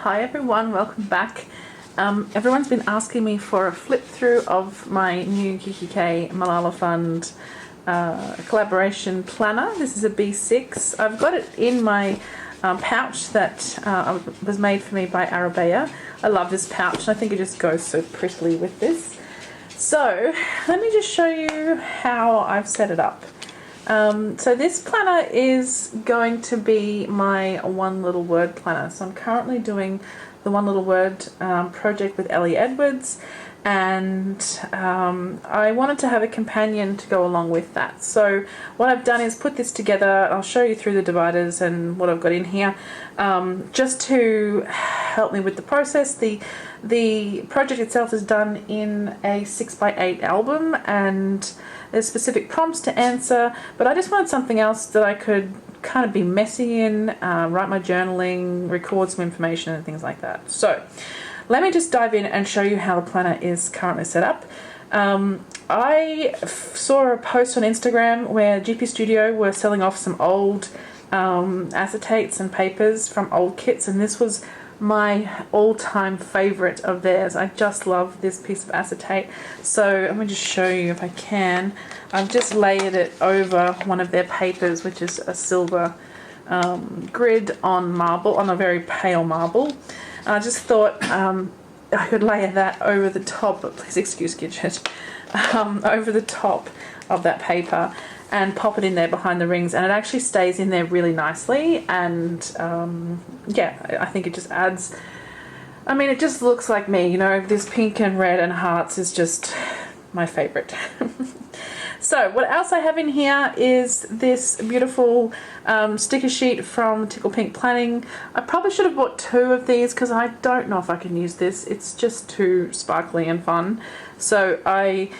Hi everyone, welcome back. Everyone's been asking me for a flip through of my new kikki.K Malala Fund collaboration planner. This is a B6. I've got it in my pouch that was made for me by Arabea. I love this pouch and I think it just goes so prettily with this. So let me just show you how I've set it up. So this planner is going to be my one little word planner. So I'm currently doing the one little word project with Ellie Edwards, and I wanted to have a companion to go along with that. So what I've done is put this together. I'll show you through the dividers and what I've got in here, just to help me with the process. The project itself is done in a 6x8 album, and there's specific prompts to answer, but I just wanted something else that I could kind of be messy in, write my journaling, record some information and things like that. So let me just dive in and show you how the planner is currently set up. I saw a post on Instagram where GP Studio were selling off some old acetates and papers from old kits, and this was my all-time favorite of theirs. I just love this piece of acetate. So I'm going to just show you if I can. I've just layered it over one of their papers, which is a silver grid on marble, on a very pale marble. I just thought I could layer that over the top, but please excuse Gidget, over the top of that paper and pop it in there behind the rings, and it actually stays in there really nicely. And yeah, I think it just adds, I mean, it just looks like me, you know. This pink and red and hearts is just my favorite. So what else I have in here is this beautiful sticker sheet from Tickle Pink Planning. I probably should have bought two of these because I don't know if I can use this. It's just too sparkly and fun. So I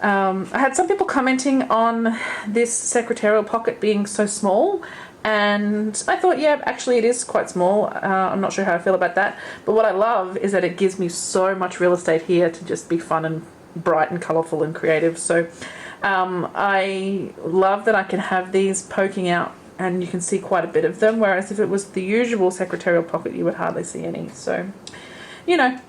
had some people commenting on this secretarial pocket being so small, and I thought, yeah, actually it is quite small. I'm not sure how I feel about that, but what I love is that it gives me so much real estate here to just be fun and bright and colourful and creative. So I love that I can have these poking out and you can see quite a bit of them, whereas if it was the usual secretarial pocket you would hardly see any. So, you know,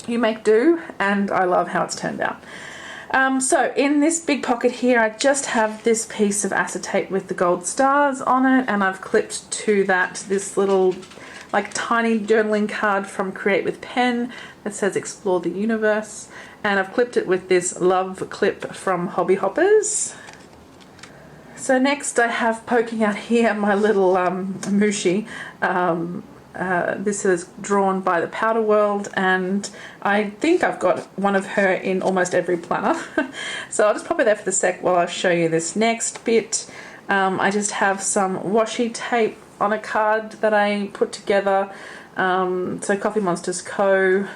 you make do, and I love how it's turned out. So in this big pocket here, I just have this piece of acetate with the gold stars on it, and I've clipped to that this little like tiny journaling card from Create with Pen that says Explore the Universe, and I've clipped it with this love clip from Hobby Hoppers. So next I have poking out here my little Mushi. This is drawn by the Powder World, and I think I've got one of her in almost every planner. So I'll just pop it there for the sec while I show you this next bit. I just have some washi tape on a card that I put together. So Coffee Monsters Co.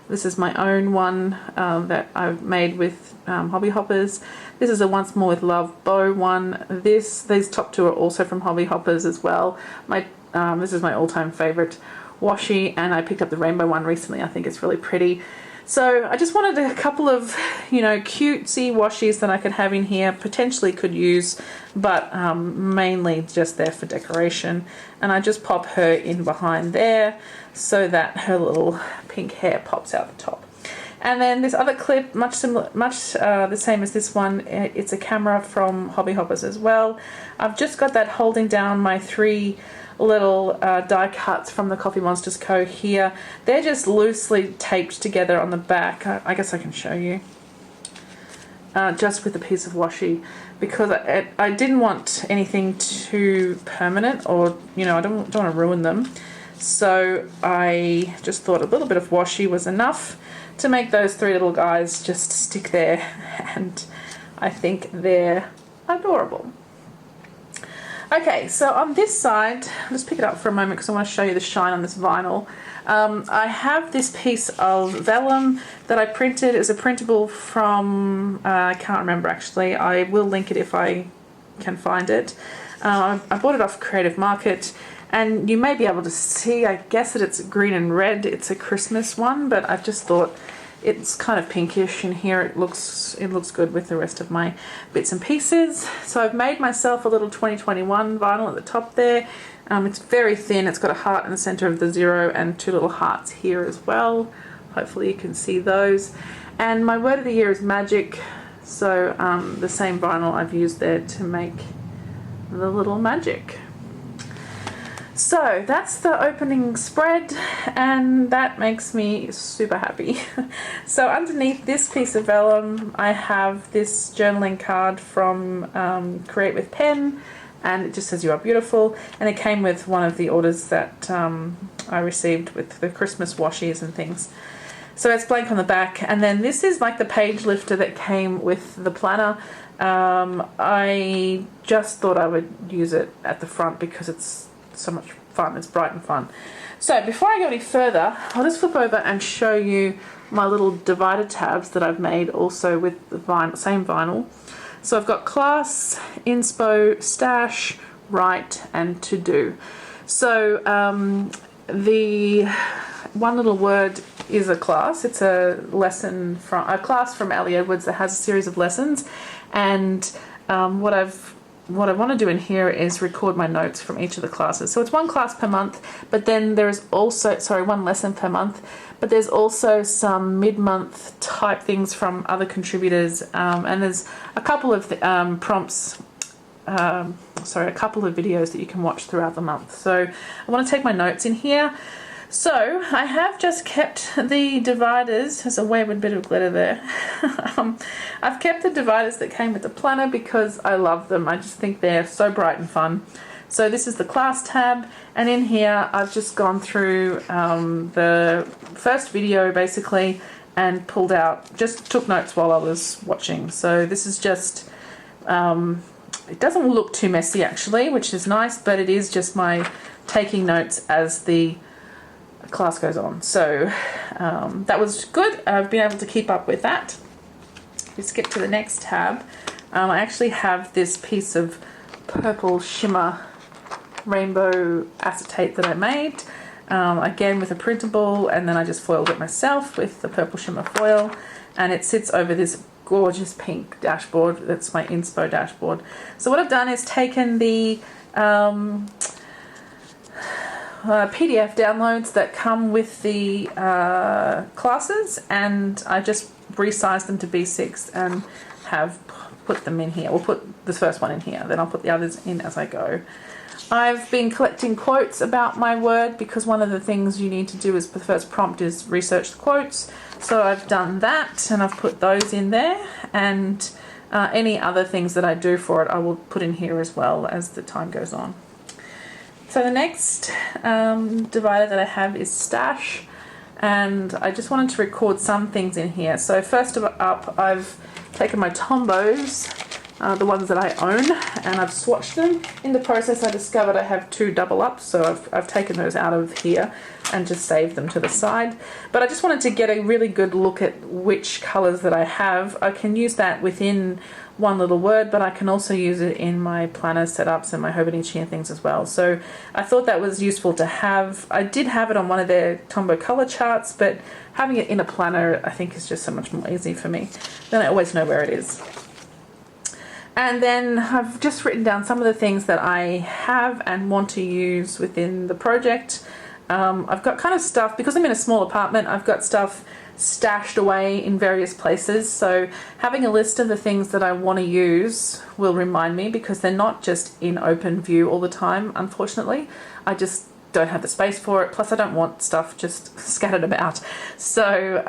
This is my own one that I've made with Hobby Hoppers. This is a Once More with Love bow one. These top two are also from Hobby Hoppers as well. This is my all-time favorite washi, and I picked up the rainbow one recently. I think it's really pretty. So I just wanted a couple of, you know, cutesy washis that I could have in here, potentially could use, but mainly just there for decoration. And I just pop her in behind there so that her little pink hair pops out the top. And then this other clip, much the same as this one. It's a camera from Hobby Hoppers as well. I've just got that holding down my three little die cuts from the Coffee Monsters Co. here. They're just loosely taped together on the back. I guess I can show you. Just with a piece of washi, because I didn't want anything too permanent, or, you know, I don't want to ruin them. So I just thought a little bit of washi was enough to make those three little guys just stick there, and I think they're adorable. Okay, so on this side, I'll just pick it up for a moment because I want to show you the shine on this vinyl. I have this piece of vellum that I printed. It's a printable from, I can't remember actually. I will link it if I can find it. I bought it off Creative Market, and you may be able to see, I guess, that it's green and red. It's a Christmas one, but I just thought it's kind of pinkish in here. It looks good with the rest of my bits and pieces. So I've made myself a little 2021 vinyl at the top there. It's very thin. It's got a heart in the center of the 0 and 2 little hearts here as well. Hopefully you can see those. And my word of the year is magic. So the same vinyl I've used there to make the little magic. So that's the opening spread, and that makes me super happy. So underneath this piece of vellum I have this journaling card from Create with Pen, and it just says "You are beautiful," and it came with one of the orders that I received with the Christmas washies and things. So it's blank on the back, and then this is like the page lifter that came with the planner. I just thought I would use it at the front because it's so much fun. It's bright and fun. So before I go any further, I'll just flip over and show you my little divider tabs that I've made also with the vinyl, same vinyl. So I've got class, inspo, stash, write, and to do. So the one little word is a class. It's a lesson from a class from Ellie Edwards that has a series of lessons, and what I want to do in here is record my notes from each of the classes. So it's one class per month, but then there is also, one lesson per month, but there's also some mid-month type things from other contributors, and there's a couple of prompts, a couple of videos that you can watch throughout the month. So I want to take my notes in here. So I have just kept the dividers. There's a wayward bit of glitter there. I've kept the dividers that came with the planner because I love them. I just think they're so bright and fun. So this is the class tab, and in here I've just gone through the first video basically and pulled out, just took notes while I was watching. So this is just, it doesn't look too messy actually, which is nice, but it is just my taking notes as the class goes on. So that was good. I've been able to keep up with that. We skip to the next tab. I actually have this piece of purple shimmer rainbow acetate that I made, again with a printable, and then I just foiled it myself with the purple shimmer foil, and it sits over this gorgeous pink dashboard. That's my inspo dashboard. So what I've done is taken the PDF downloads that come with the classes, and I just resized them to B6 and have put them in here. We'll put this first one in here, then I'll put the others in as I go. I've been collecting quotes about my word because one of the things you need to do is the first prompt is research the quotes. So I've done that and I've put those in there, and any other things that I do for it I will put in here as well as the time goes on. So the next divider that I have is stash, and I just wanted to record some things in here. So first up, I've taken my Tombos, the ones that I own, and I've swatched them. In the process I discovered I have 2 double ups, so I've taken those out of here and just saved them to the side. But I just wanted to get a really good look at which colours that I have. I can use that within one little word, but I can also use it in my planner setups and my Hobonichi and things as well. So I thought that was useful to have. I did have it on one of their Tombow color charts, but having it in a planner I think is just so much more easy for me. Then I always know where it is. And then I've just written down some of the things that I have and want to use within the project. I've got kind of stuff, because I'm in a small apartment, I've got stuff stashed away in various places, so having a list of the things that I want to use will remind me, because they're not just in open view all the time, unfortunately. I just don't have the space for it, plus I don't want stuff just scattered about. So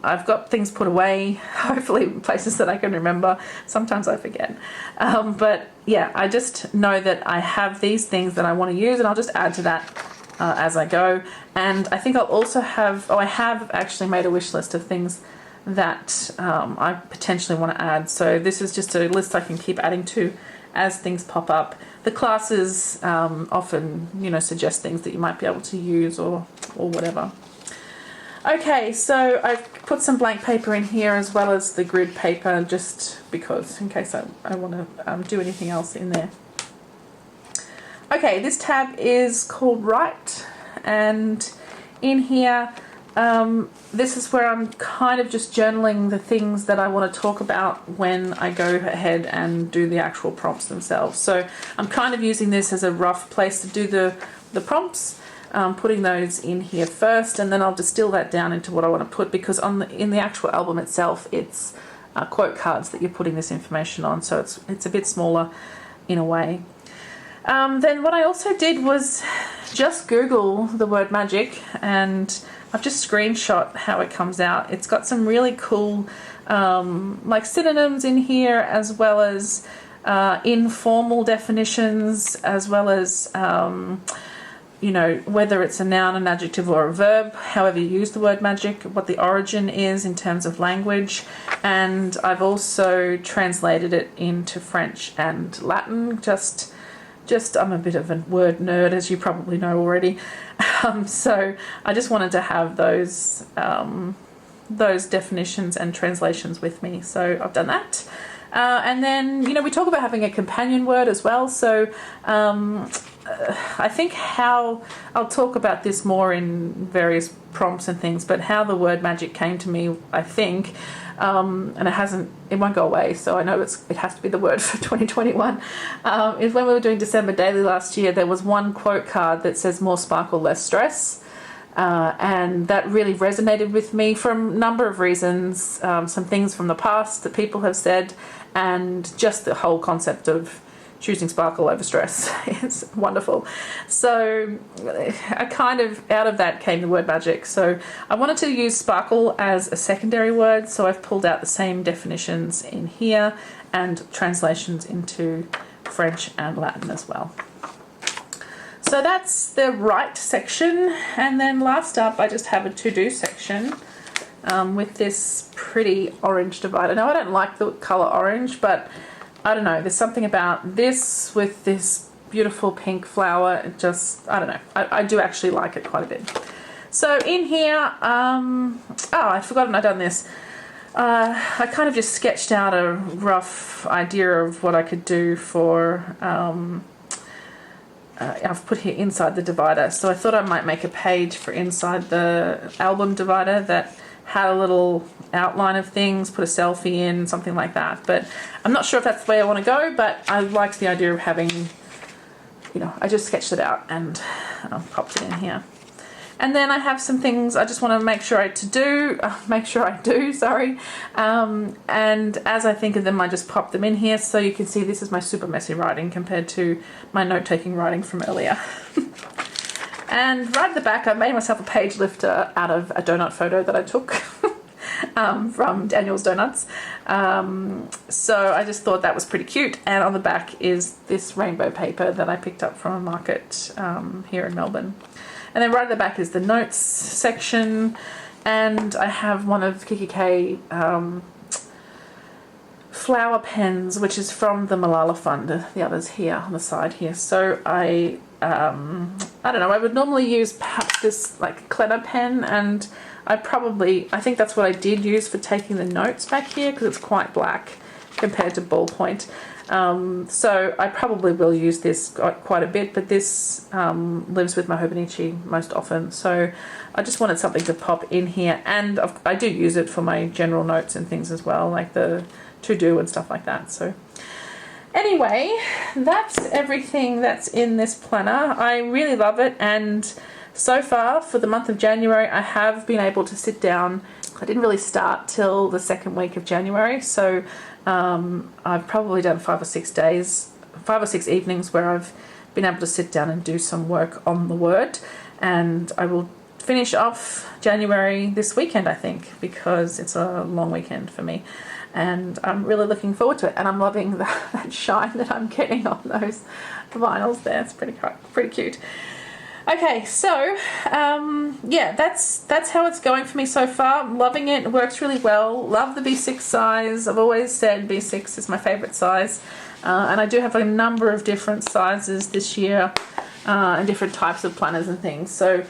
I've got things put away, hopefully in places that I can remember. Sometimes I forget. But yeah, I just know that I have these things that I want to use, and I'll just add to that as I go. And I think I'll also have, I have actually made a wish list of things that I potentially want to add. So this is just a list I can keep adding to as things pop up. The classes often, suggest things that you might be able to use or whatever. Okay, so I've put some blank paper in here as well as the grid paper, just because, in case I want to do anything else in there. Okay, this tab is called Write, and in here this is where I'm kind of just journaling the things that I want to talk about when I go ahead and do the actual prompts themselves. So I'm kind of using this as a rough place to do the prompts, putting those in here first, and then I'll distill that down into what I want to put, because in the actual album itself, it's quote cards that you're putting this information on, so it's a bit smaller in a way. Then what I also did was just Google the word magic, and I've just screenshot how it comes out. It's got some really cool like synonyms in here, as well as informal definitions, as well as you know, whether it's a noun, an adjective, or a verb, however you use the word magic, what the origin is in terms of language. And I've also translated it into French and Latin. Just I'm a bit of a word nerd, as you probably know already. So I just wanted to have those definitions and translations with me. So I've done that. And then, you know, we talk about having a companion word as well. So I think I'll talk about this more in various prompts and things, but how the word magic came to me, I think, and it won't go away, so I know it has to be the word for 2021, is when we were doing December Daily last year, there was one quote card that says more sparkle, less stress. And that really resonated with me for a number of reasons, some things from the past that people have said, and just the whole concept of choosing sparkle over stress is wonderful. So I kind of, out of that came the word magic. So I wanted to use sparkle as a secondary word, so I've pulled out the same definitions in here and translations into French and Latin as well. So that's the write section, and then last up I just have a to-do section with this pretty orange divider. Now I don't like the colour orange, but I don't know, there's something about this with this beautiful pink flower, it just, I don't know, I do actually like it quite a bit. So in here, I'd forgotten I'd done this. I kind of just sketched out a rough idea of what I could do for I've put here inside the divider, so I thought I might make a page for inside the album divider that had a little outline of things, put a selfie in, something like that. But I'm not sure if that's the way I want to go, but I liked the idea of having, you know, I just sketched it out and popped it in here. And then I have some things I just want to make sure I do, sorry. And as I think of them, I just pop them in here, so you can see this is my super messy writing compared to my note-taking writing from earlier. And right at the back, I made myself a page lifter out of a donut photo that I took from Daniel's Donuts. So I just thought that was pretty cute. And on the back is this rainbow paper that I picked up from a market here in Melbourne. And then right at the back is the notes section, and I have one of kikki.K flower pens, which is from the Malala Fund. The others here on the side here. So I don't know, I would normally use perhaps this like Clever pen, and I think that's what I did use for taking the notes back here, because it's quite black compared to ballpoint. So I probably will use this quite a bit, but this lives with my Hobonichi most often, so I just wanted something to pop in here, and I do use it for my general notes and things as well, like the to-do and stuff like that. So anyway, that's everything that's in this planner. I really love it, and so far for the month of January I have been able to sit down. I didn't really start till the second week of January, so I've probably done 5 or 6 evenings where I've been able to sit down and do some work on the word, and I will finish off January this weekend, I think, because it's a long weekend for me, and I'm really looking forward to it, and I'm loving that shine that I'm getting on those vinyls there. It's pretty cute. Okay, so yeah, that's how it's going for me so far. I'm loving it. It works really well. Love the B6 size. I've always said B6 is my favorite size, and I do have a number of different sizes this year and different types of planners and things. So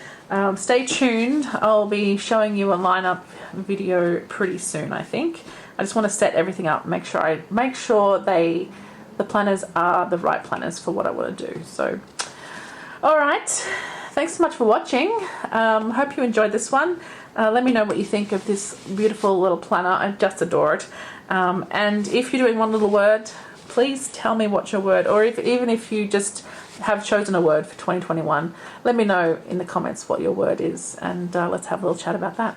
stay tuned. I'll be showing you a lineup video pretty soon, I think. I just want to set everything up, make sure the planners are the right planners for what I want to do. So all right, Thanks so much for watching. Hope you enjoyed this one. Let me know what you think of this beautiful little planner. I just adore it. And if you're doing one little word, please tell me what's your word, or even if you just have chosen a word for 2021, let me know in the comments what your word is, and let's have a little chat about that.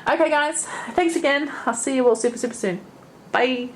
Okay guys, thanks again. I'll see you all super soon. Bye.